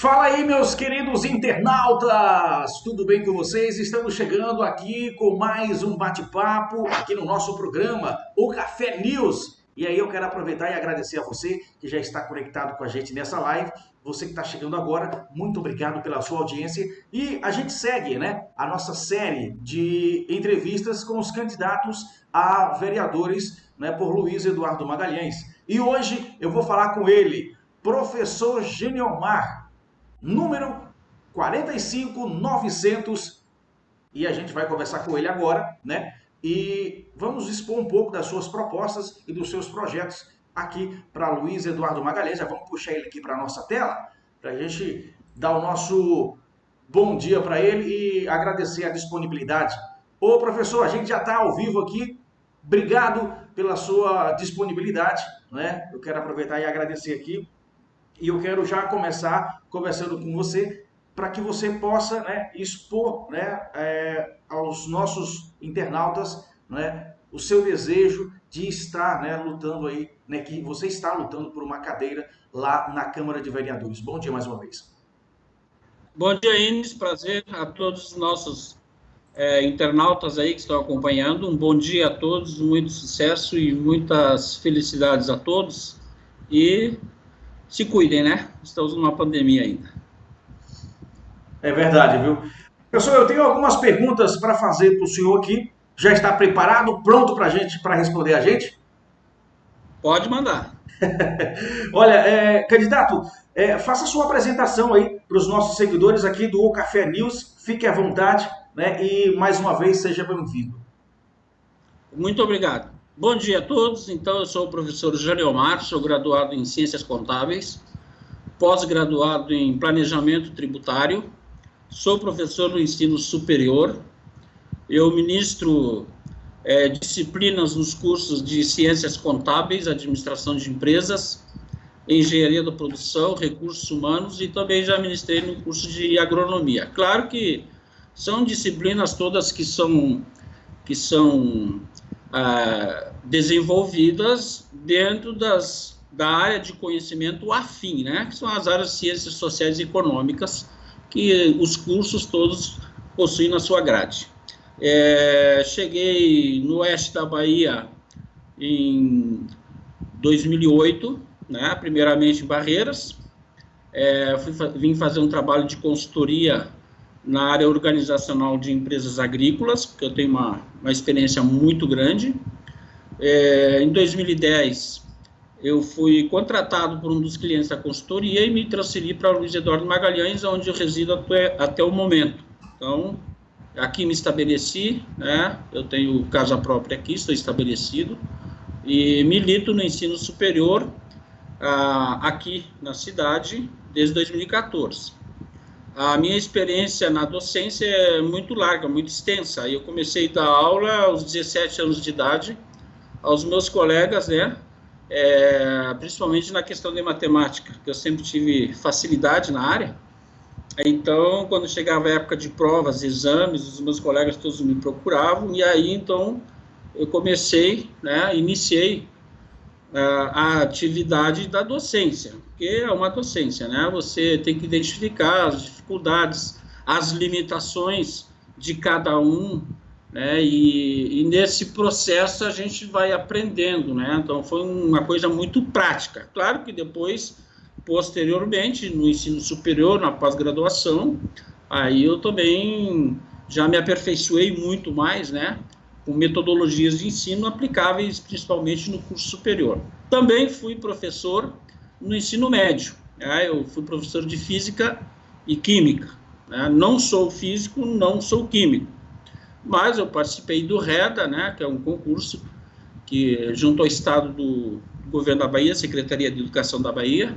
Fala aí, meus queridos internautas! Tudo bem com vocês? Estamos chegando aqui com mais um bate-papo aqui no nosso programa, o Café News. E aí eu quero aproveitar e agradecer a você que já está conectado com a gente nessa live. Você que está chegando agora, muito obrigado pela sua audiência. E a gente segue, a nossa série de entrevistas com os candidatos a vereadores, por Luiz Eduardo Magalhães. E hoje eu vou falar com ele, professor Geniomar, número 45900, e a gente vai conversar com ele agora, E vamos expor um pouco das suas propostas e dos seus projetos aqui para Luiz Eduardo Magalhães. Já vamos puxar ele aqui para a nossa tela, para a gente dar o nosso bom dia para ele e agradecer a disponibilidade. Ô professor, a gente já está ao vivo aqui, obrigado pela sua disponibilidade, Eu quero aproveitar e agradecer aqui. E eu quero já começar conversando com você para que você possa expor aos nossos internautas o seu desejo de estar lutando aí, que você está lutando por uma cadeira lá na Câmara de Vereadores. Bom dia mais uma vez. Bom dia, Ines. Prazer a todos os nossos internautas aí que estão acompanhando. Um bom dia a todos, muito sucesso e muitas felicidades a todos. E se cuidem, Estamos numa pandemia ainda. É verdade, viu? Professor, eu tenho algumas perguntas para fazer para o senhor aqui. Já está preparado, pronto para responder a gente? Pode mandar. Olha, candidato, faça a sua apresentação aí para os nossos seguidores aqui do O Café News. Fique à vontade, E mais uma vez, seja bem-vindo. Muito obrigado. Bom dia a todos. Então, eu sou o professor Geniomar, sou graduado em Ciências Contábeis, pós-graduado em Planejamento Tributário, sou professor no ensino superior, eu ministro disciplinas nos cursos de Ciências Contábeis, Administração de Empresas, Engenharia da Produção, Recursos Humanos e também já ministrei no curso de Agronomia. Claro que são disciplinas todas que são desenvolvidas dentro da área de conhecimento afim, que são as áreas de ciências sociais e econômicas, que os cursos todos possuem na sua grade. Cheguei no oeste da Bahia em 2008, primeiramente em Barreiras, vim fazer um trabalho de consultoria na área organizacional de empresas agrícolas, porque eu tenho uma experiência muito grande. Em 2010, eu fui contratado por um dos clientes da consultoria e me transferi para Luiz Eduardo Magalhães, onde eu resido até o momento. Então, aqui me estabeleci, Eu tenho casa própria aqui, estou estabelecido, e milito no ensino superior aqui na cidade desde 2014. A minha experiência na docência é muito larga, muito extensa. Eu comecei a dar aula aos 17 anos de idade, aos meus colegas, principalmente na questão de matemática, que eu sempre tive facilidade na área. Então, quando chegava a época de provas, exames, os meus colegas todos me procuravam, e aí, então, eu iniciei a atividade da docência, que é uma docência, Você tem que identificar as dificuldades, as limitações de cada um, E nesse processo a gente vai aprendendo, Então foi uma coisa muito prática. Claro que depois, posteriormente, no ensino superior, na pós-graduação, aí eu também já me aperfeiçoei muito mais, com metodologias de ensino aplicáveis principalmente no curso superior. Também fui professor no ensino médio, Eu fui professor de Física e Química, Não sou físico, não sou químico, mas eu participei do REDA, que é um concurso que, junto ao Estado do Governo da Bahia, Secretaria de Educação da Bahia,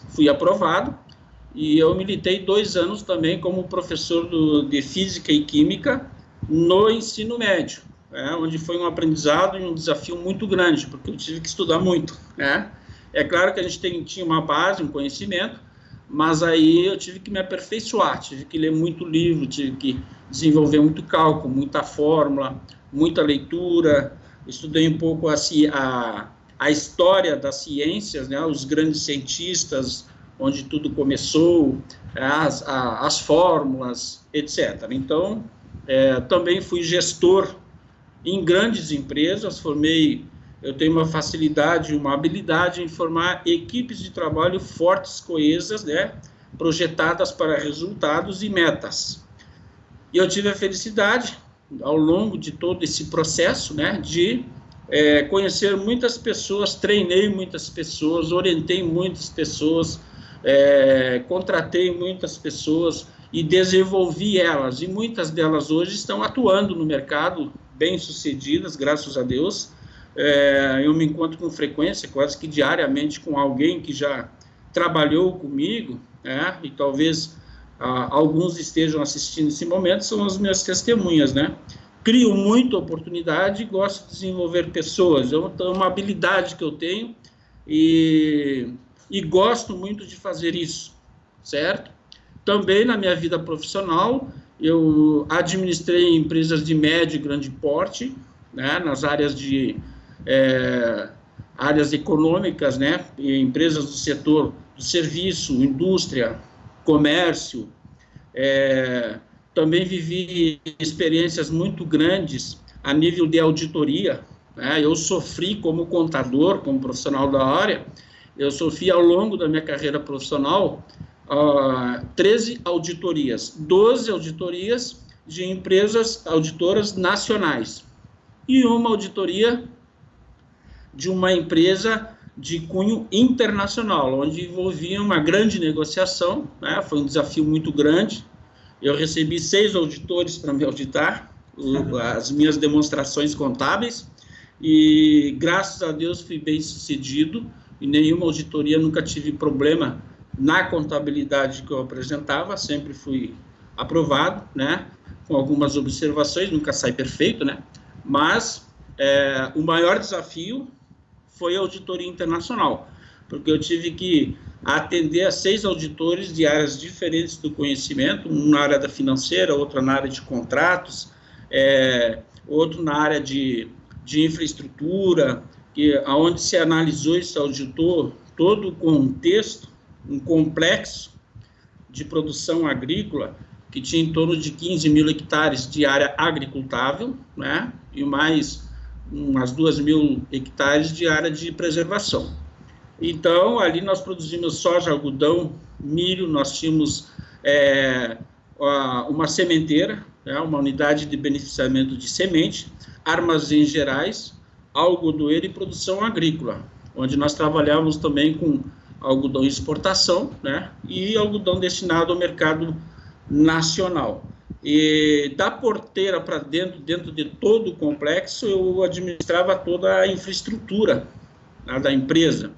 fui aprovado, e eu militei 2 anos também como professor de Física e Química no ensino médio, onde foi um aprendizado e um desafio muito grande, porque eu tive que estudar muito, É claro que a gente tinha uma base, um conhecimento, mas aí eu tive que me aperfeiçoar, tive que ler muito livro, tive que desenvolver muito cálculo, muita fórmula, muita leitura, estudei um pouco a história das ciências, os grandes cientistas, onde tudo começou, as fórmulas, etc. Então, também fui gestor em grandes empresas, eu tenho uma facilidade, uma habilidade em formar equipes de trabalho fortes, coesas, né, projetadas para resultados e metas. E eu tive a felicidade, ao longo de todo esse processo, né, de conhecer muitas pessoas, treinei muitas pessoas, orientei muitas pessoas, contratei muitas pessoas e desenvolvi elas. E muitas delas hoje estão atuando no mercado, bem-sucedidas, graças a Deus. Eu me encontro com frequência, quase que diariamente, com alguém que já trabalhou comigo, e talvez alguns estejam assistindo nesse momento, são as minhas testemunhas, né? Crio muita oportunidade e gosto de desenvolver pessoas. É uma habilidade que eu tenho e gosto muito de fazer isso, certo? Também na minha vida profissional, eu administrei empresas de médio e grande porte, né, nas áreas áreas econômicas, né, empresas do setor do serviço, indústria, comércio. Também vivi experiências muito grandes a nível de auditoria, né? Eu sofri como contador, como profissional da área, eu sofri ao longo da minha carreira profissional 13 auditorias, 12 auditorias de empresas auditoras nacionais e uma auditoria de uma empresa de cunho internacional, onde envolvia uma grande negociação, né? Foi um desafio muito grande. Eu recebi 6 auditores para me auditar, as minhas demonstrações contábeis, e graças a Deus fui bem sucedido, e nenhuma auditoria, nunca tive problema na contabilidade que eu apresentava, sempre fui aprovado, né, com algumas observações, nunca sai perfeito, né, mas o maior desafio foi a auditoria internacional, porque eu tive que atender a 6 auditores de áreas diferentes do conhecimento, um na área da financeira, outro na área de contratos, outro na área de infraestrutura, onde se analisou e se auditou todo o contexto, um complexo de produção agrícola, que tinha em torno de 15 mil hectares de área agricultável, né, e mais umas 2 mil hectares de área de preservação. Então, ali nós produzimos soja, algodão, milho, nós tínhamos uma sementeira, né, uma unidade de beneficiamento de semente, armazéns gerais, algodoeira e produção agrícola, onde nós trabalhávamos também com algodão exportação, né, e algodão destinado ao mercado nacional. E da porteira para dentro de todo o complexo, eu administrava toda a infraestrutura, né, da empresa.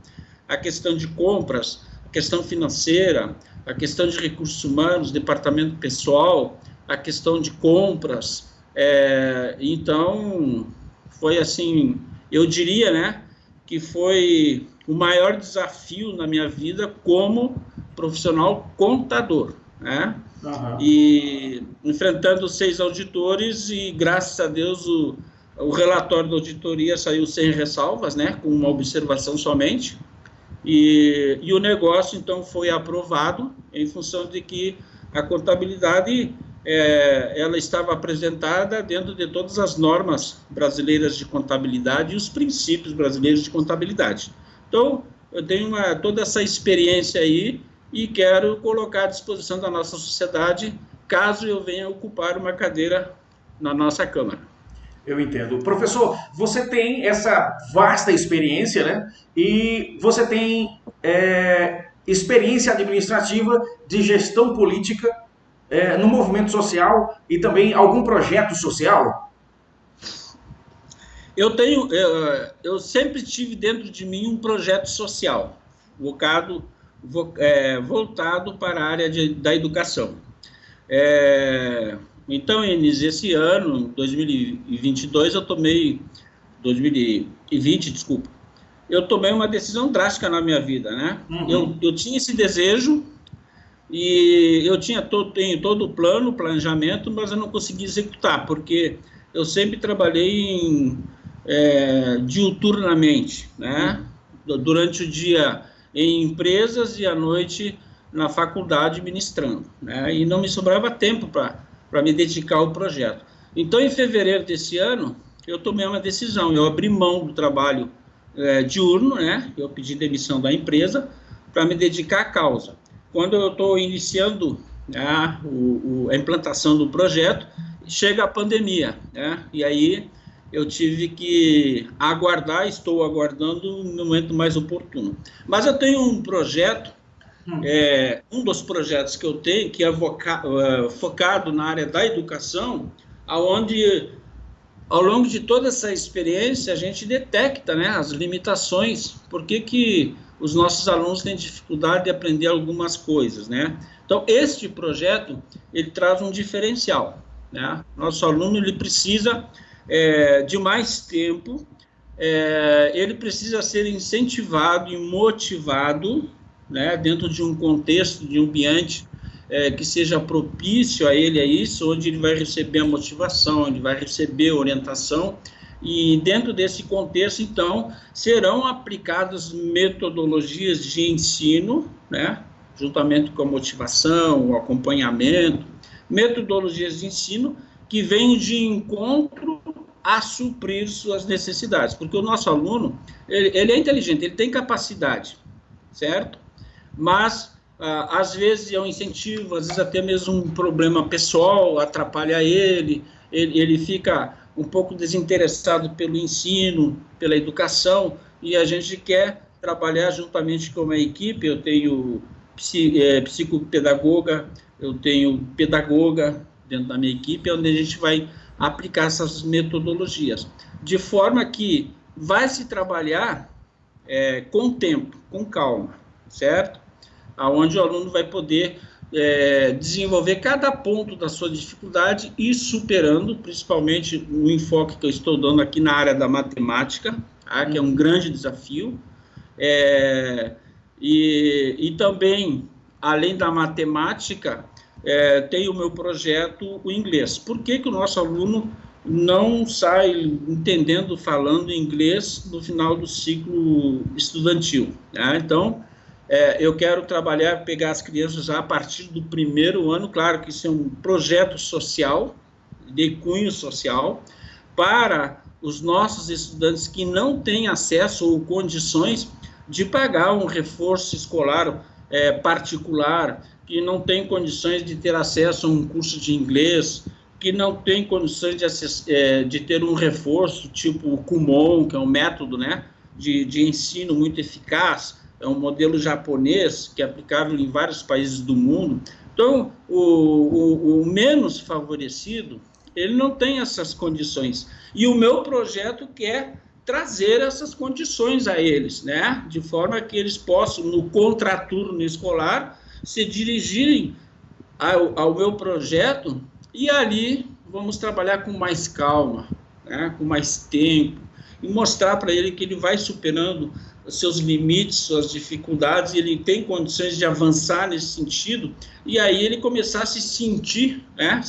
A questão de compras, a questão financeira, a questão de recursos humanos, departamento pessoal, a questão de compras. Então, foi assim, eu diria, né, que foi o maior desafio na minha vida como profissional contador, né? Uhum. E enfrentando 6 auditores e, graças a Deus, o relatório da auditoria saiu sem ressalvas, né, com uma observação somente. E o negócio, então, foi aprovado em função de que a contabilidade ela estava apresentada dentro de todas as normas brasileiras de contabilidade e os princípios brasileiros de contabilidade. Então, eu tenho toda essa experiência aí e quero colocar à disposição da nossa sociedade, caso eu venha ocupar uma cadeira na nossa Câmara. Eu entendo. Professor, você tem essa vasta experiência, né? E você tem experiência administrativa de gestão política no movimento social e também algum projeto social? Eu sempre tive dentro de mim um projeto social, voltado para a área da educação. Então, Enis, esse ano, 2022, 2020, desculpa, eu tomei uma decisão drástica na minha vida, né? Uhum. Eu tinha esse desejo e eu tenho todo o planejamento, mas eu não consegui executar, porque eu sempre trabalhei diuturnamente, né? Durante o dia em empresas e à noite na faculdade ministrando, né? E não me sobrava tempo para me dedicar ao projeto. Então, em fevereiro desse ano, eu tomei uma decisão, eu abri mão do trabalho diurno, né? Eu pedi demissão da empresa para me dedicar à causa. Quando eu estou iniciando, né, a implantação do projeto, chega a pandemia, né? E aí eu tive que aguardar, estou aguardando no momento mais oportuno. Mas eu tenho um projeto, um dos projetos que eu tenho, que é focado na área da educação, onde, ao longo de toda essa experiência, a gente detecta, né, as limitações, por que os nossos alunos têm dificuldade de aprender algumas coisas, né? Então, este projeto, ele traz um diferencial, né? Nosso aluno, ele precisa de mais tempo, ele precisa ser incentivado e motivado, né, dentro de um contexto, de um ambiente que seja propício a ele, a isso, onde ele vai receber a motivação, onde vai receber a orientação, e dentro desse contexto, então, serão aplicadas metodologias de ensino, né, juntamente com a motivação, o acompanhamento, metodologias de ensino que vêm de encontro a suprir suas necessidades, porque o nosso aluno, ele é inteligente, ele tem capacidade, certo? Mas, às vezes, é um incentivo, às vezes até mesmo um problema pessoal atrapalha ele fica um pouco desinteressado pelo ensino, pela educação, e a gente quer trabalhar juntamente com uma equipe. Eu tenho psicopedagoga, eu tenho pedagoga dentro da minha equipe, onde a gente vai aplicar essas metodologias, de forma que vai se trabalhar com tempo, com calma, certo? Onde o aluno vai poder desenvolver cada ponto da sua dificuldade e superando, principalmente o enfoque que eu estou dando aqui na área da matemática, que é um grande desafio, e também, além da matemática, tem o meu projeto, o inglês. Por que o nosso aluno não sai entendendo, falando inglês no final do ciclo estudantil, né? Então, eu quero trabalhar, pegar as crianças já a partir do primeiro ano. Claro que isso é um projeto social, de cunho social, para os nossos estudantes que não têm acesso ou condições de pagar um reforço escolar particular, que não tem condições de ter acesso a um curso de inglês, que não tem condições de ter um reforço tipo o Kumon, que é um método, né, de ensino muito eficaz, é um modelo japonês que é aplicável em vários países do mundo. Então, o menos favorecido, ele não tem essas condições. E o meu projeto quer trazer essas condições a eles, né, de forma que eles possam, no contraturno escolar, se dirigirem ao meu projeto, e ali vamos trabalhar com mais calma, né, com mais tempo, e mostrar para ele que ele vai superando os seus limites, suas dificuldades, e ele tem condições de avançar nesse sentido, e aí ele começar a se sentir, né,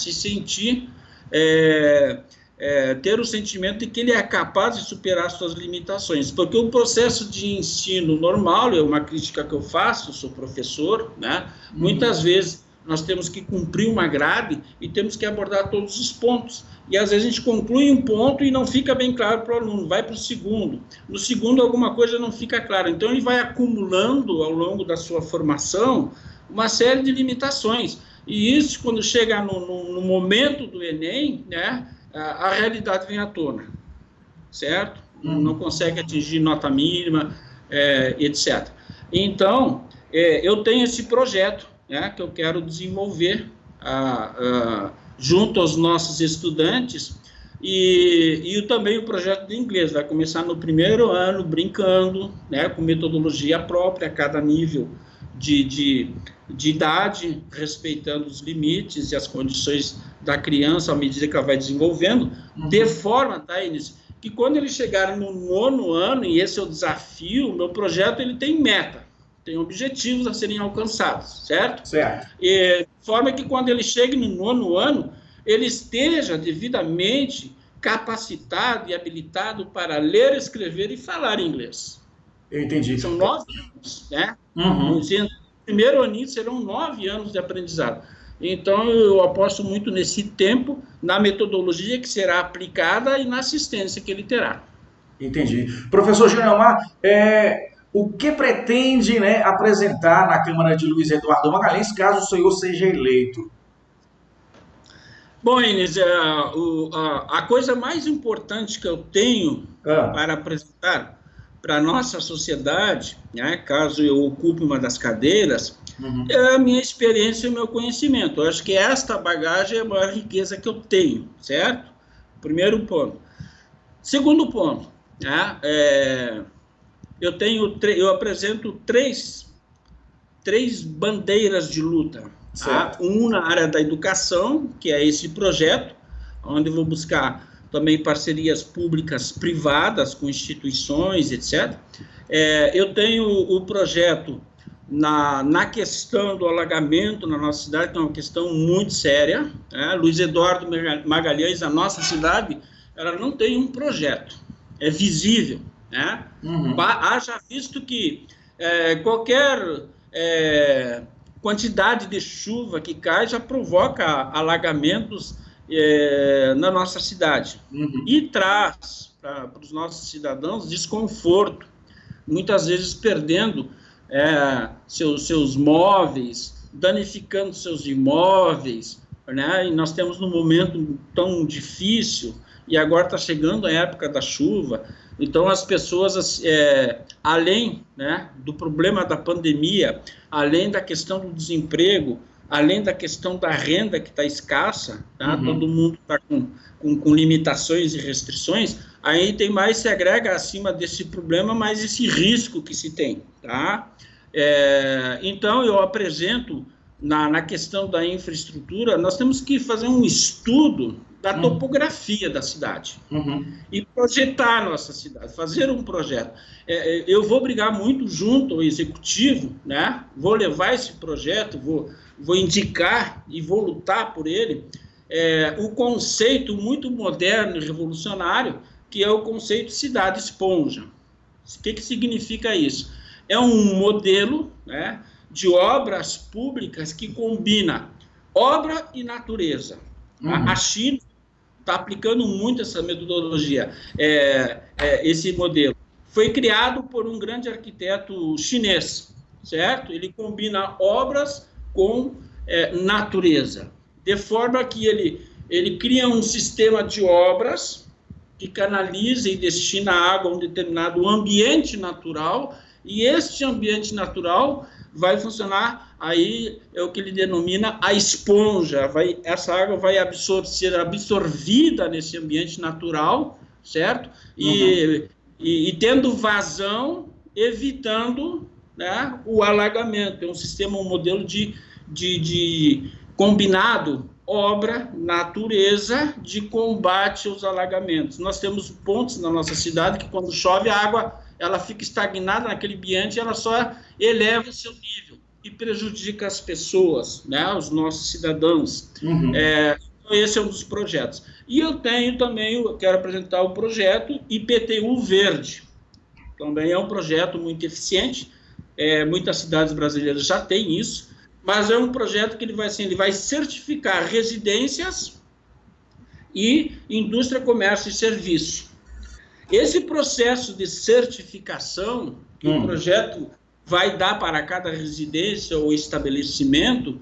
ter o sentimento de que ele é capaz de superar suas limitações, porque o processo de ensino normal, é uma crítica que eu faço, sou professor, né? Muitas vezes nós temos que cumprir uma grade e temos que abordar todos os pontos, e às vezes a gente conclui um ponto e não fica bem claro para o aluno, vai para o segundo, no segundo alguma coisa não fica clara, então ele vai acumulando ao longo da sua formação uma série de limitações, e isso, quando chega no momento do Enem, né, a realidade vem à tona, certo? Não consegue atingir nota mínima, etc. Então, eu tenho esse projeto, né, que eu quero desenvolver junto aos nossos estudantes, e também o projeto de inglês vai começar no primeiro ano, brincando, né, com metodologia própria, a cada nível de idade, respeitando os limites e as condições da criança à medida que ela vai desenvolvendo, de forma, tá, Inês, que quando ele chegar no 9º ano, e esse é o desafio, o meu projeto ele tem meta, tem objetivos a serem alcançados, certo? Certo. De forma que quando ele chegue no 9º ano, ele esteja devidamente capacitado e habilitado para ler, escrever e falar inglês. Eu entendi. São 9 anos, né? Uhum. No primeiro aninho serão 9 anos de aprendizado. Então, eu aposto muito nesse tempo, na metodologia que será aplicada e na assistência que ele terá. Entendi. Professor Gilmar, o que pretende, né, apresentar na Câmara de Luiz Eduardo Magalhães caso o senhor seja eleito? Bom, Inês, a coisa mais importante que eu tenho Ah, para apresentar para a nossa sociedade, né, caso eu ocupe uma das cadeiras, uhum. é a minha experiência e o meu conhecimento. Eu acho que esta bagagem é a maior riqueza que eu tenho, certo? Primeiro ponto. Segundo ponto, né, eu apresento três bandeiras de luta. Tá? Certo. Um na área da educação, que é esse projeto, onde eu vou buscar também parcerias públicas privadas com instituições, etc. Eu tenho o projeto na questão do alagamento na nossa cidade, que é uma questão muito séria. Né? Luiz Eduardo Magalhães, a nossa cidade, ela não tem um projeto, é visível. Né? Uhum. Haja visto que qualquer quantidade de chuva que cai já provoca alagamentos na nossa cidade. Uhum. E traz para os nossos cidadãos desconforto, muitas vezes perdendo seus móveis, danificando seus imóveis, né? E nós temos um momento tão difícil, e agora está chegando a época da chuva, então as pessoas, além, né, do problema da pandemia, além da questão do desemprego, além da questão da renda que está escassa, tá? Uhum. Todo mundo está com limitações e restrições, aí tem mais, se agrega acima desse problema, mais esse risco que se tem, tá? Então, eu apresento, na questão da infraestrutura, nós temos que fazer um estudo da topografia da cidade e projetar a nossa cidade, fazer um projeto. Eu vou brigar muito junto ao executivo, né? Vou levar esse projeto, vou indicar e vou lutar por ele, o conceito muito moderno e revolucionário, que é o conceito cidade esponja. O que significa isso? É um modelo, né, de obras públicas que combina obra e natureza. A China está aplicando muito essa metodologia, esse modelo. Foi criado por um grande arquiteto chinês, certo? Ele combina obras com natureza, de forma que ele cria um sistema de obras que canaliza e destina água a um determinado ambiente natural, e este ambiente natural vai funcionar, aí é o que ele denomina a esponja, essa água vai ser absorvida nesse ambiente natural, certo? E tendo vazão, evitando, né, o alagamento. É um sistema, um modelo de combinado obra, natureza, de combate aos alagamentos. Nós temos pontos na nossa cidade que, quando chove, a água ela fica estagnada naquele ambiente, ela só eleva o seu nível e prejudica as pessoas, né, os nossos cidadãos. Esse é um dos projetos. E eu quero apresentar o projeto IPTU Verde. Também é um projeto muito eficiente, muitas cidades brasileiras já têm isso, mas é um projeto que ele vai certificar residências e indústria, comércio e serviço. Esse processo de certificação que o projeto vai dar para cada residência ou estabelecimento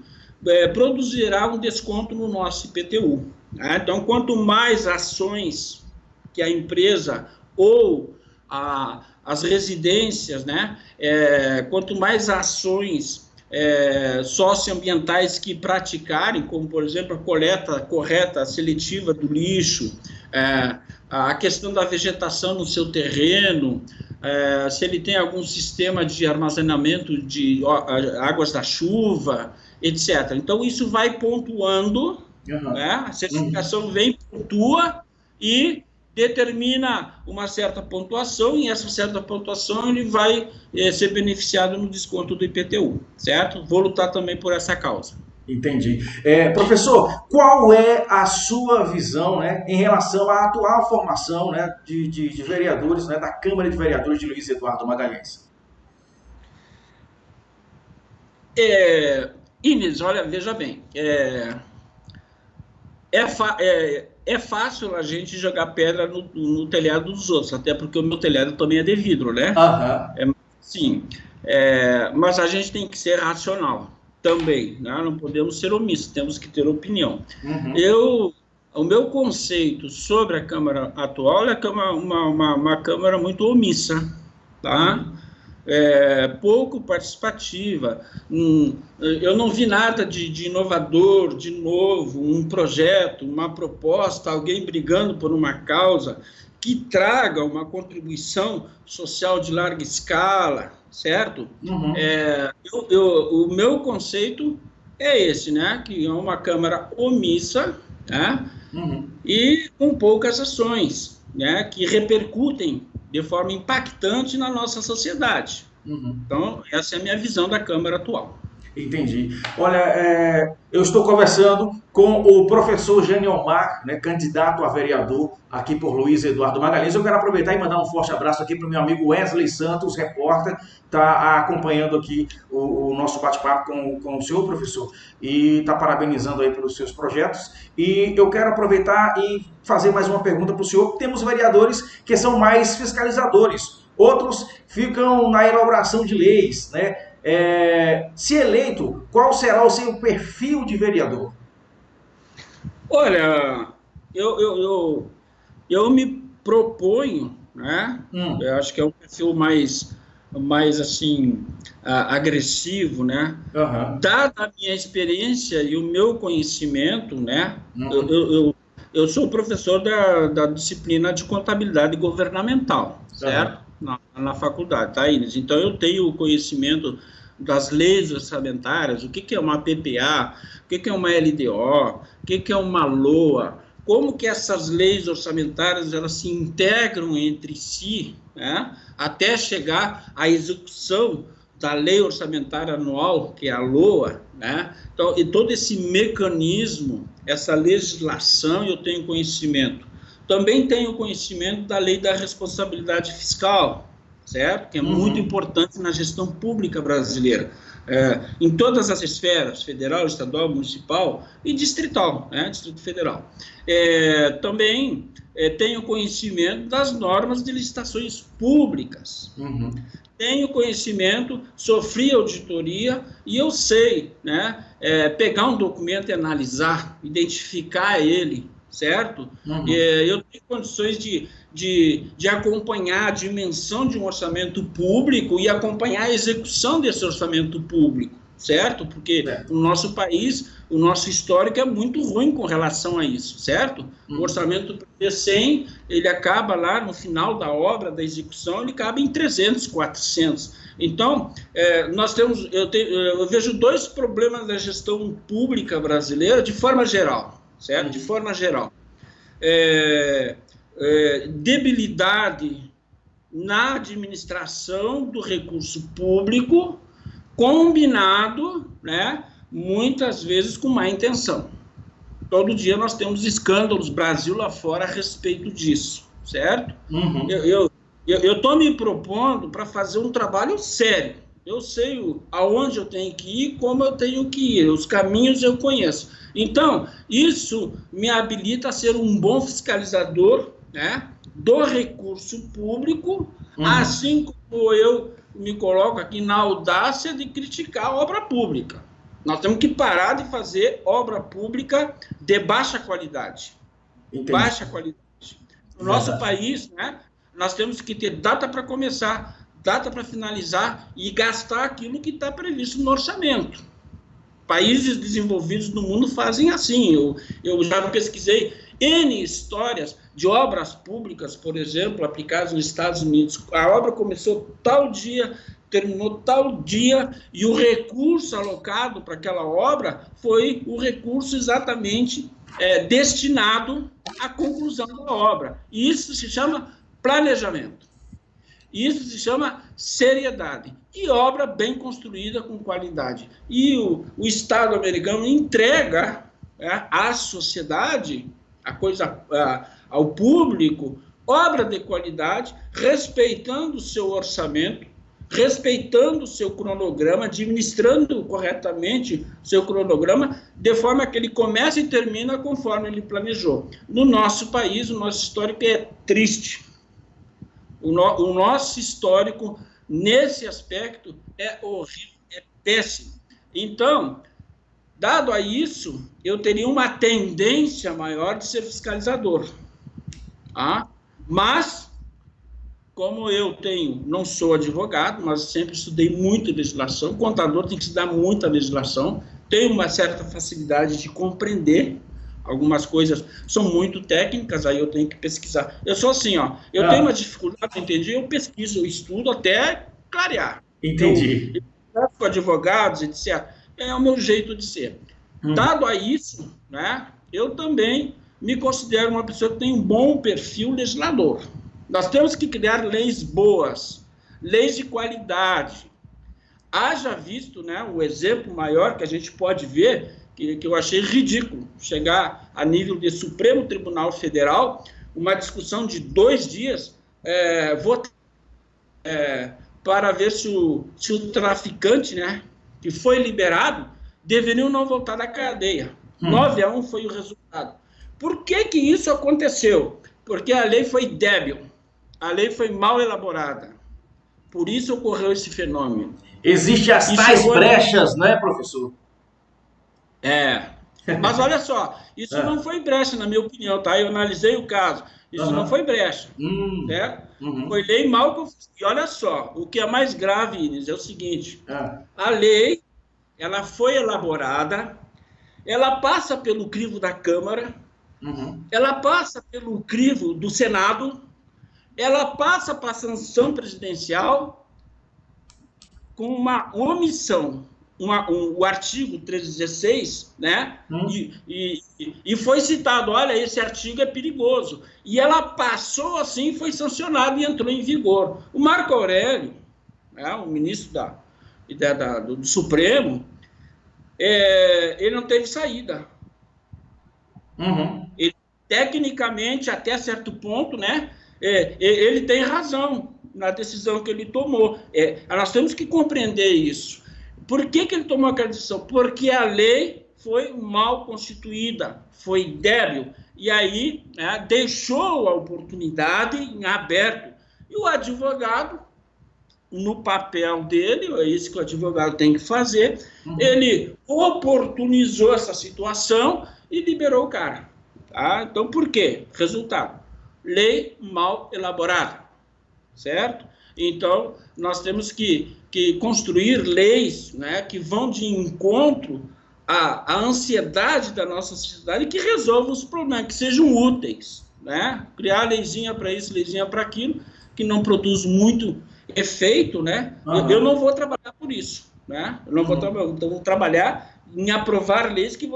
produzirá um desconto no nosso IPTU. Né? Então, quanto mais ações que a empresa ou as residências, né, quanto mais ações socioambientais que praticarem, como, por exemplo, a coleta correta, seletiva do lixo, a questão da vegetação no seu terreno, se ele tem algum sistema de armazenamento de águas da chuva, etc. Então, isso vai pontuando, né? A certificação vem, pontua e determina uma certa pontuação, e essa certa pontuação ele vai ser beneficiado no desconto do IPTU, certo? Vou lutar também por essa causa. Entendi. Professor, qual é a sua visão, né, em relação à atual formação, né, de vereadores, né, da Câmara de Vereadores de Luiz Eduardo Magalhães? Inês, olha, veja bem, é fácil a gente jogar pedra no telhado dos outros, até porque o meu telhado também é de vidro, né? Aham. Sim, mas a gente tem que ser racional também, né? Não podemos ser omissos, temos que ter opinião. Uhum. O meu conceito sobre a Câmara atual é que é uma Câmara muito omissa, tá? Uhum. Pouco participativa. Eu não vi nada de inovador, de novo, um projeto, uma proposta, alguém brigando por uma causa que traga uma contribuição social de larga escala, certo? Uhum. O meu conceito é esse, né? Que é uma Câmara omissa, né? Uhum. E com poucas ações, né? Que repercutem de forma impactante na nossa sociedade. Uhum. Então, essa é a minha visão da Câmara atual. Entendi. Olha, eu estou conversando com o professor Janiomar, né, candidato a vereador aqui por Luiz Eduardo Magalhães. Eu quero aproveitar e mandar um forte abraço aqui para o meu amigo Wesley Santos, repórter, está acompanhando aqui o nosso bate-papo com o senhor, professor, e está parabenizando aí pelos seus projetos. E eu quero aproveitar e fazer mais uma pergunta para o senhor. Temos vereadores que são mais fiscalizadores, outros ficam na elaboração de leis, né? Se eleito, qual será o seu perfil de vereador? Olha, eu me proponho, né? Eu Hum. acho que é um perfil mais assim, agressivo, né? Aham. Dada a minha experiência e o meu conhecimento, né? Uhum. Eu sou professor da disciplina de contabilidade governamental, Aham. certo? Na faculdade, tá, Inês? Então, eu tenho o conhecimento das leis orçamentárias, o que é uma PPA, o que é uma LDO, o que é uma LOA, como que essas leis orçamentárias elas se integram entre si, né, até chegar à execução da lei orçamentária anual, que é a LOA, né? Então, e todo esse mecanismo, essa legislação, eu tenho conhecimento. Também tenho conhecimento da lei da responsabilidade fiscal, certo? Que é muito Uhum. importante na gestão pública brasileira. Em todas as esferas, federal, estadual, municipal e distrital, né? Distrito Federal. Também tenho conhecimento das normas de licitações públicas. Uhum. Tenho conhecimento, sofri auditoria e eu sei, né, pegar um documento e analisar, identificar ele, certo? Uhum. Eu tenho condições de acompanhar a dimensão de um orçamento público e acompanhar a execução desse orçamento público, certo? Porque Certo. o nosso país, o nosso histórico é muito ruim com relação a isso, certo? O Uhum. orçamento prevê 100, ele acaba lá no final da obra, da execução, ele acaba em 300, 400. Então, eu vejo dois problemas da gestão pública brasileira de forma geral, certo? De forma geral. Debilidade na administração do recurso público, combinado, né, muitas vezes com má intenção. Todo dia nós temos escândalos Brasil lá fora a respeito disso, certo? Uhum. Eu estou me propondo para fazer um trabalho sério. Eu sei aonde eu tenho que ir, como eu tenho que ir, os caminhos eu conheço. Então, isso me habilita a ser um bom fiscalizador, né, do recurso público, Uhum. assim como eu me coloco aqui na audácia de criticar a obra pública. Nós temos que parar de fazer obra pública de baixa qualidade. Entendi. Baixa qualidade. No nosso país, né, nós temos que ter data para começar, data para finalizar e gastar aquilo que está previsto no orçamento. Países desenvolvidos do mundo fazem assim. Eu já pesquisei N histórias de obras públicas, por exemplo, aplicadas nos Estados Unidos. A obra começou tal dia, terminou tal dia, e o recurso alocado para aquela obra foi o recurso exatamente destinado à conclusão da obra. E isso se chama planejamento. Isso se chama seriedade e obra bem construída com qualidade. E o Estado americano entrega à sociedade, ao público, obra de qualidade, respeitando o seu orçamento, respeitando o seu cronograma, administrando corretamente o seu cronograma, de forma que ele começa e termina conforme ele planejou. No nosso país, o nosso histórico é triste. O nosso histórico, nesse aspecto, é horrível, é péssimo. Então, dado a isso, eu teria uma tendência maior de ser fiscalizador. Mas, como eu não sou advogado, mas sempre estudei muito legislação, contador tem que estudar muita legislação, tenho uma certa facilidade de compreender. Algumas coisas são muito técnicas, aí eu tenho que pesquisar. Eu sou assim, eu tenho uma dificuldade, entendi, eu pesquiso, eu estudo até clarear. Entendi. Eu com advogados, etc. É o meu jeito de ser. Dado a isso, né, eu também me considero uma pessoa que tem um bom perfil legislador. Nós temos que criar leis boas, leis de qualidade. Haja visto, né, o exemplo maior que a gente pode ver, que eu achei ridículo, chegar a nível de Supremo Tribunal Federal, uma discussão de 2 dias, para ver se o traficante, né, que foi liberado, deveria não voltar da cadeia. 9-1 foi o resultado. Por que isso aconteceu? Porque a lei foi débil, a lei foi mal elaborada. Por isso ocorreu esse fenômeno. Existem as tais brechas, né, professor? Mas olha só, isso não foi brecha, na minha opinião, tá? Eu analisei o caso, isso não foi brecha, certo? Foi lei mal configurada. E olha só, o que é mais grave, Inês, é o seguinte, a lei, ela foi elaborada, ela passa pelo crivo da Câmara, ela passa pelo crivo do Senado, ela passa para a sanção presidencial com uma omissão. O artigo 316, né? E foi citado, olha, esse artigo é perigoso. E ela passou assim, foi sancionada e entrou em vigor. O Marco Aurélio, né, o ministro do Supremo, ele não teve saída. Ele, tecnicamente, até certo ponto, né, ele tem razão na decisão que ele tomou. Nós temos que compreender isso. Por que ele tomou aquela decisão? Porque a lei foi mal constituída, foi débil, e aí deixou a oportunidade em aberto. E o advogado, no papel dele, é isso que o advogado tem que fazer, ele oportunizou essa situação e liberou o cara. Tá? Então, por quê? Resultado, lei mal elaborada, certo? Então, nós temos que construir leis, né, que vão de encontro à ansiedade da nossa sociedade e que resolvam os problemas, que sejam úteis. Né? Criar leizinha para isso, leizinha para aquilo, que não produz muito efeito, né? Eu não vou trabalhar por isso. Né? Eu não vou trabalhar em aprovar leis que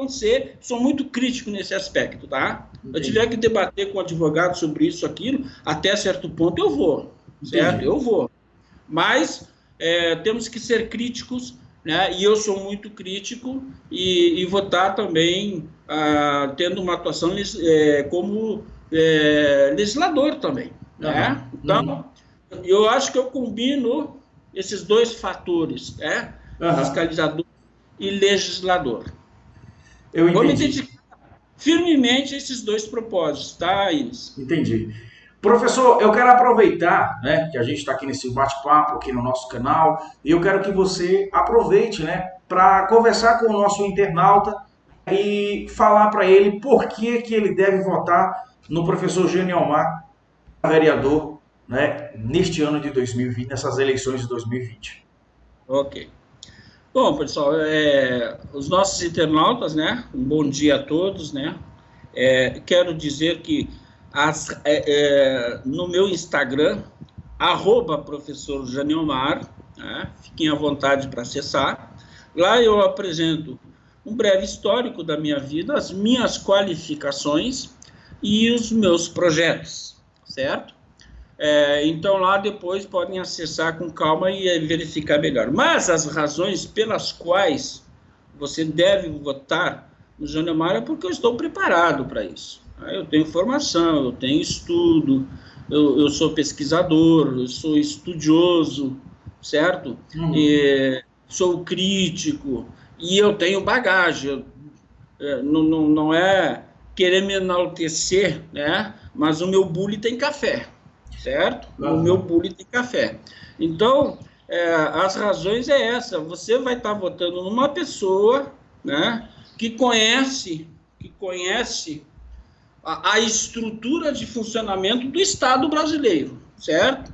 sou muito crítico nesse aspecto. Tá? Eu tiver que debater com o advogado sobre isso, aquilo, até certo ponto eu vou. Certo? Eu vou. Mas temos que ser críticos, né? E eu sou muito crítico e vou estar também tendo uma atuação como legislador também. Né? Então, eu acho que eu combino esses 2 fatores, fiscalizador e legislador. Vou me dedicar firmemente a esses 2 propósitos, tá, Inês? Entendi. Professor, eu quero aproveitar, né, que a gente está aqui nesse bate-papo aqui no nosso canal, e eu quero que você aproveite, né, para conversar com o nosso internauta e falar para ele por que ele deve votar no professor Geniomar, vereador, né, neste ano de 2020, nessas eleições de 2020. Ok. Bom, pessoal, os nossos internautas, né, um bom dia a todos, né, quero dizer que no meu Instagram, @professor Janiomar, né? Fiquem à vontade para acessar. Lá eu apresento um breve histórico da minha vida, as minhas qualificações e os meus projetos, certo? Então, lá depois podem acessar com calma e verificar melhor. Mas as razões pelas quais você deve votar no Jânio Mário é porque eu estou preparado para isso. Eu tenho formação, eu tenho estudo, eu sou pesquisador, eu sou estudioso, certo? Sou crítico e eu tenho bagagem. Não é querer me enaltecer, né? Mas o meu bule tem café, certo? O meu bule tem café. Então, as razões é essa. Você vai estar votando numa pessoa, né, que conhece a estrutura de funcionamento do Estado brasileiro, certo?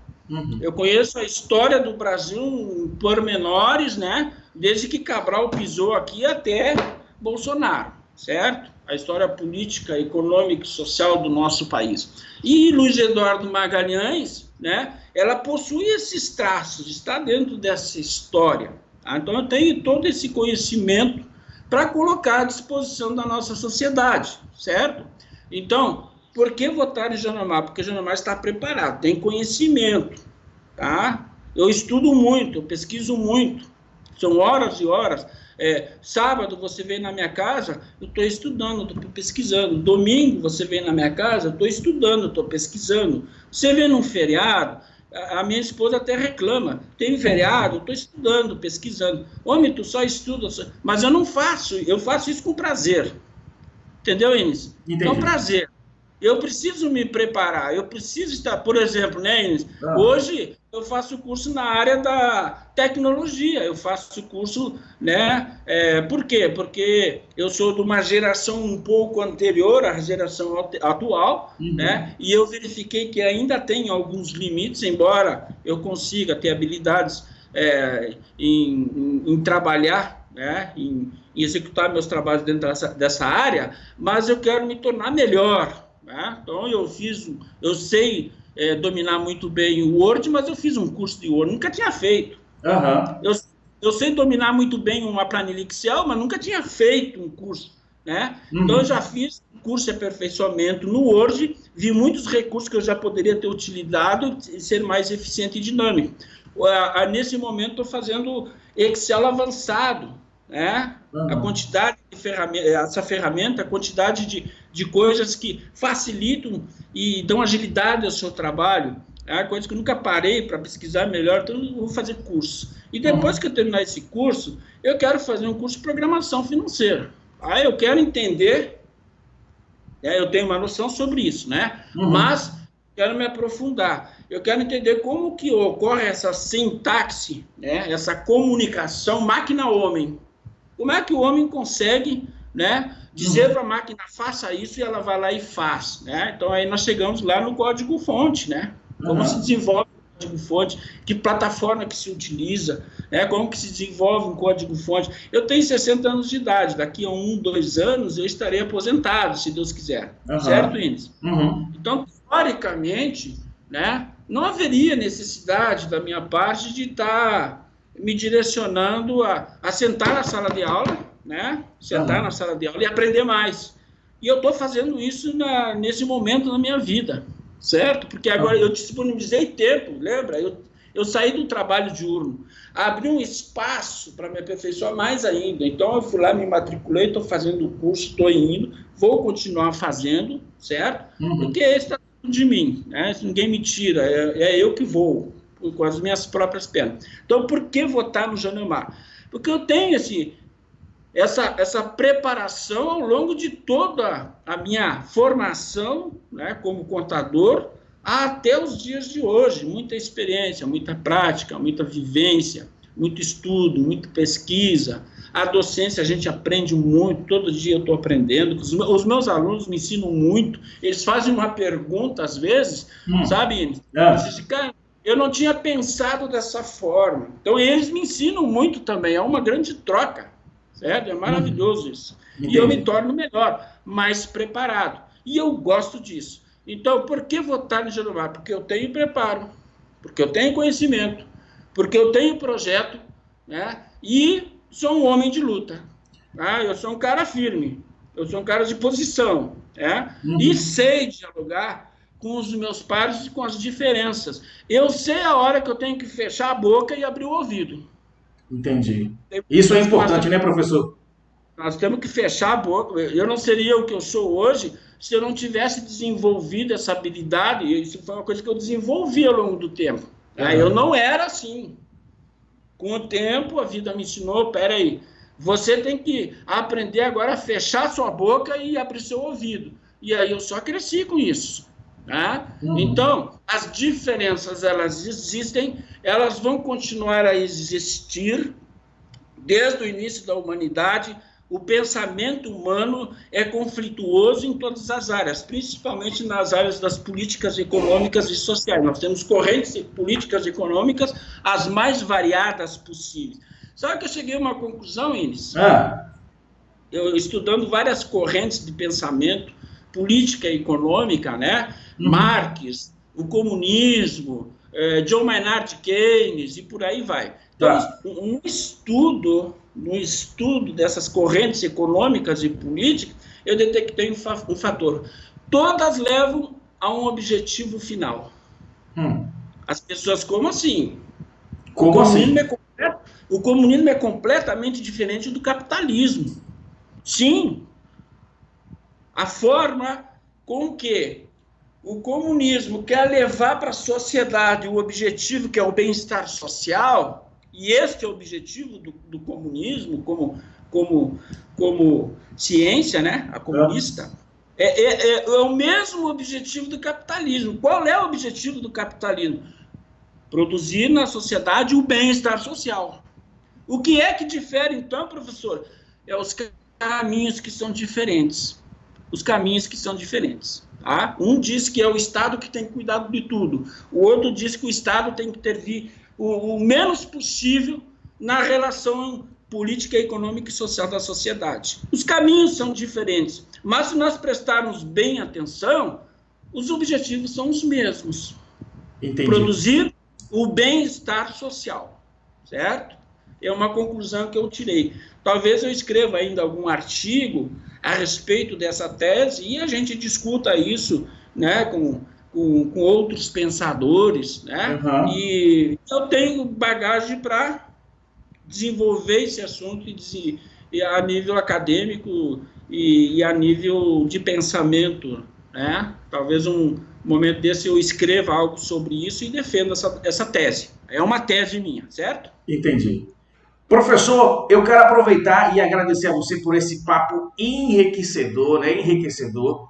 Eu conheço a história do Brasil em pormenores, né? Desde que Cabral pisou aqui até Bolsonaro, certo? A história política, econômica e social do nosso país. E Luiz Eduardo Magalhães, né? Ela possui esses traços, está dentro dessa história. Tá? Então, eu tenho todo esse conhecimento para colocar à disposição da nossa sociedade, certo? Então, por que votar em Jânio Mário? Porque Jânio Mário está preparado, tem conhecimento, tá? Eu estudo muito, eu pesquiso muito, são horas e horas. Sábado você vem na minha casa, eu estou estudando, estou pesquisando. Domingo você vem na minha casa, eu estou estudando, estou pesquisando. Você vem num feriado, a minha esposa até reclama, tem feriado, eu estou estudando, pesquisando. Homem, tu só estuda, mas eu não faço, eu faço isso com prazer. Entendeu, Inês? Então, prazer. Eu preciso me preparar, eu preciso estar, por exemplo, né, Inês? Hoje eu faço curso na área da tecnologia, eu faço curso, né? Por quê? Porque eu sou de uma geração um pouco anterior à geração atual, né? E eu verifiquei que ainda tem alguns limites, embora eu consiga ter habilidades em trabalhar, né? Em executar meus trabalhos dentro dessa área, mas eu quero me tornar melhor. Né? Então, eu sei dominar muito bem o Word, mas eu fiz um curso de Word, nunca tinha feito. Eu sei dominar muito bem uma planilha Excel, mas nunca tinha feito um curso. Né? Então, eu já fiz um curso de aperfeiçoamento no Word, vi muitos recursos que eu já poderia ter utilizado e ser mais eficiente e dinâmico. Nesse momento, estou fazendo Excel avançado. Né? A quantidade de essa ferramenta, a quantidade de coisas que facilitam e dão agilidade ao seu trabalho, coisa que eu nunca parei para pesquisar melhor, então eu vou fazer curso. E depois que eu terminar esse curso, eu quero fazer um curso de programação financeira. Eu quero entender, eu tenho uma noção sobre isso, né? Mas quero me aprofundar. Eu quero entender como que ocorre essa sintaxe, né? Essa comunicação máquina-homem. Como é que o homem consegue, né, dizer para a máquina, faça isso, e ela vai lá e faz. Né? Então, aí nós chegamos lá no código-fonte, né? Como se desenvolve o código-fonte, que plataforma que se utiliza, né? Como que se desenvolve um código-fonte. Eu tenho 60 anos de idade, daqui a 1, 2 anos eu estarei aposentado, se Deus quiser. Certo, Inês? Então, teoricamente, né, não haveria necessidade da minha parte de estar me direcionando a sentar na sala de aula, né? Sentar na sala de aula e aprender mais. E eu estou fazendo isso nesse momento na minha vida, certo? Porque agora eu disponibilizei tempo, lembra? Eu saí do trabalho diurno, abri um espaço para me aperfeiçoar mais ainda. Então, eu fui lá, me matriculei, estou fazendo o curso, estou indo, vou continuar fazendo, certo? Porque esse está dentro de mim, né? Ninguém me tira, é eu que vou com as minhas próprias pernas. Então, por que votar no Jânio Mário? Porque eu tenho essa preparação ao longo de toda a minha formação, né, como contador, até os dias de hoje. Muita experiência, muita prática, muita vivência, muito estudo, muita pesquisa. A docência a gente aprende muito, todo dia eu estou aprendendo. Os meus alunos me ensinam muito, eles fazem uma pergunta às vezes, sabe? Cara, eu não tinha pensado dessa forma. Então, eles me ensinam muito também. É uma grande troca, certo? É maravilhoso isso. Entendi. E eu me torno melhor, mais preparado. E eu gosto disso. Então, por que votar no Jânio Mário? Porque eu tenho preparo, porque eu tenho conhecimento, porque eu tenho projeto, né? E sou um homem de luta. Eu sou um cara firme, eu sou um cara de posição, né? E sei dialogar com os meus pares e com as diferenças. Eu sei a hora que eu tenho que fechar a boca e abrir o ouvido. Entendi. Isso é importante, né, professor? Nós temos que fechar a boca. Eu não seria o que eu sou hoje se eu não tivesse desenvolvido essa habilidade. Isso foi uma coisa que eu desenvolvi ao longo do tempo. Eu não era assim. Com o tempo, a vida me ensinou, peraí, você tem que aprender agora a fechar sua boca e abrir seu ouvido. E aí eu só cresci com isso. Tá? Então, as diferenças, elas existem, elas vão continuar a existir desde o início da humanidade. O pensamento humano é conflituoso em todas as áreas, principalmente nas áreas das políticas econômicas e sociais. Nós temos correntes políticas econômicas as mais variadas possíveis. Só que eu cheguei a uma conclusão, Inês. Eu estudando várias correntes de pensamento, política e econômica, né? Marx, o comunismo, John Maynard Keynes e por aí vai. Então, no estudo dessas correntes econômicas e políticas, eu detectei um fator. Todas levam a um objetivo final. As pessoas, como assim? O comunismo é completamente diferente do capitalismo. Sim. A forma com que o comunismo quer levar para a sociedade o objetivo que é o bem-estar social, e este é o objetivo do comunismo como ciência, né? A comunista, é o mesmo objetivo do capitalismo. Qual é o objetivo do capitalismo? Produzir na sociedade o bem-estar social. O que é que difere, então, professor? É os caminhos que são diferentes. Os caminhos que são diferentes. Tá? Um diz que é o Estado que tem que cuidar de tudo. O outro diz que o Estado tem que intervir o menos possível na relação política, econômica e social da sociedade. Os caminhos são diferentes, mas se nós prestarmos bem atenção, os objetivos são os mesmos. Entendi. Produzir o bem-estar social, certo? É uma conclusão que eu tirei. Talvez eu escreva ainda algum artigo a respeito dessa tese e a gente discuta isso, né, com outros pensadores, né? E eu tenho bagagem para desenvolver esse assunto e a nível acadêmico e a nível de pensamento, né? Talvez um momento desse eu escreva algo sobre isso e defenda essa tese. É uma tese minha, certo? Entendi. Professor, eu quero aproveitar e agradecer a você por esse papo enriquecedor, né? Enriquecedor.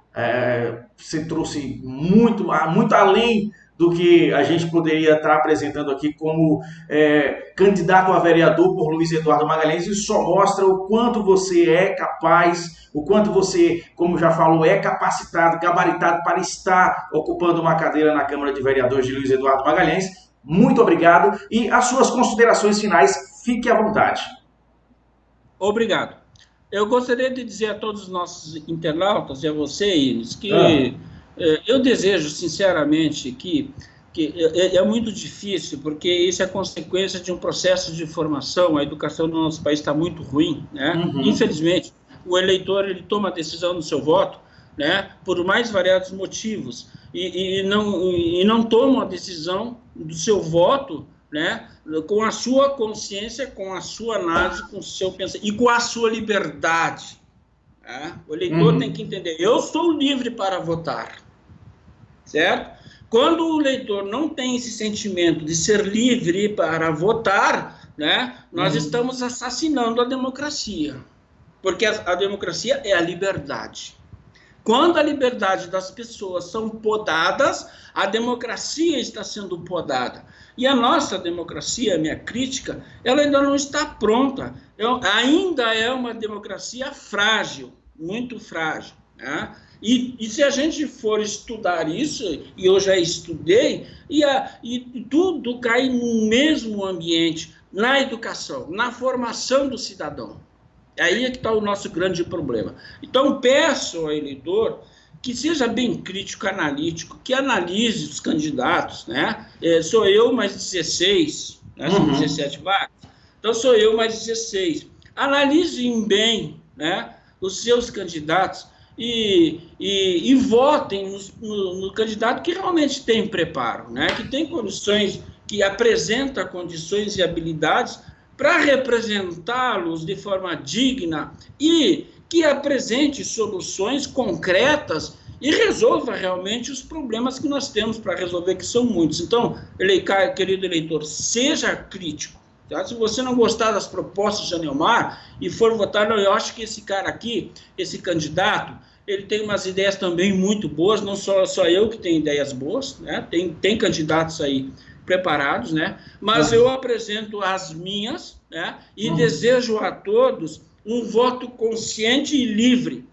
Você trouxe muito além do que a gente poderia estar apresentando aqui como candidato a vereador por Luiz Eduardo Magalhães. Isso só mostra o quanto você é capaz, o quanto você, como já falou, é capacitado, gabaritado para estar ocupando uma cadeira na Câmara de Vereadores de Luiz Eduardo Magalhães. Muito obrigado. E as suas considerações finais, fique à vontade. Obrigado. Eu gostaria de dizer a todos os nossos internautas e a você, Inês, que eu desejo, sinceramente, que é muito difícil, porque isso é consequência de um processo de formação. A educação no nosso país está muito ruim, né? Infelizmente, o eleitor ele toma a decisão do seu voto, né, por mais variados motivos, e não toma a decisão do seu voto, né, com a sua consciência, com a sua análise, com o seu pensamento e com a sua liberdade. Né? O eleitor tem que entender, eu sou livre para votar, certo? Quando o eleitor não tem esse sentimento de ser livre para votar, né, nós estamos assassinando a democracia, porque a democracia é a liberdade. Quando a liberdade das pessoas são podadas, a democracia está sendo podada. E a nossa democracia, a minha crítica, ela ainda não está pronta. Ainda é uma democracia frágil, muito frágil. Né? E se a gente for estudar isso, e eu já estudei, e tudo cai no mesmo ambiente, na educação, na formação do cidadão. Aí é que está o nosso grande problema. Então, peço ao eleitor que seja bem crítico, analítico, que analise os candidatos, né? Sou eu mais 16, né? São 17 vagas, então sou eu mais 16. Analisem bem, né, os seus candidatos e votem no candidato que realmente tem preparo, né? Que tem condições, que apresenta condições e habilidades para representá-los de forma digna e que apresente soluções concretas e resolva realmente os problemas que nós temos para resolver, que são muitos. Então, querido eleitor, seja crítico. Tá? Se você não gostar das propostas de Anelmar e for votar, não, eu acho que esse cara aqui, esse candidato, ele tem umas ideias também muito boas, não só eu que tenho ideias boas, né? Tem candidatos aí preparados, né? Mas eu apresento as minhas, né? E desejo a todos um voto consciente e livre,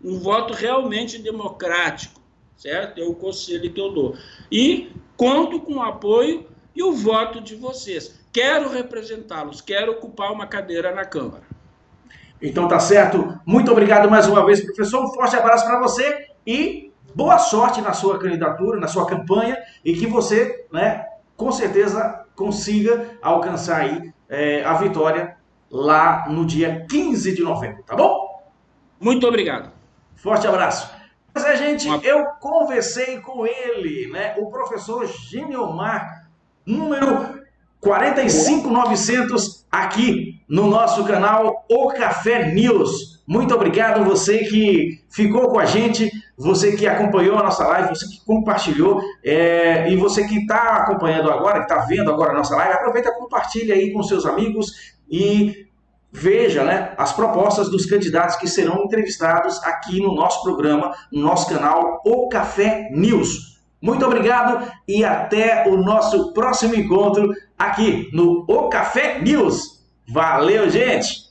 um voto realmente democrático, certo? É o conselho que eu dou. E conto com o apoio e o voto de vocês. Quero representá-los, quero ocupar uma cadeira na Câmara. Então tá certo. Muito obrigado mais uma vez, professor. Um forte abraço para você e boa sorte na sua candidatura, na sua campanha, e que você, né, com certeza consiga alcançar aí a vitória lá no dia 15 de novembro, tá bom? Muito obrigado. Forte abraço. Mas, gente, eu conversei com ele, né, o professor Geniomar, número 45900, aqui no nosso canal O Café News. Muito obrigado você que ficou com a gente, você que acompanhou a nossa live, você que compartilhou, e você que está acompanhando agora, que está vendo agora a nossa live, aproveita e compartilha aí com seus amigos e veja, né, as propostas dos candidatos que serão entrevistados aqui no nosso programa, no nosso canal O Café News. Muito obrigado e até o nosso próximo encontro aqui no O Café News. Valeu, gente!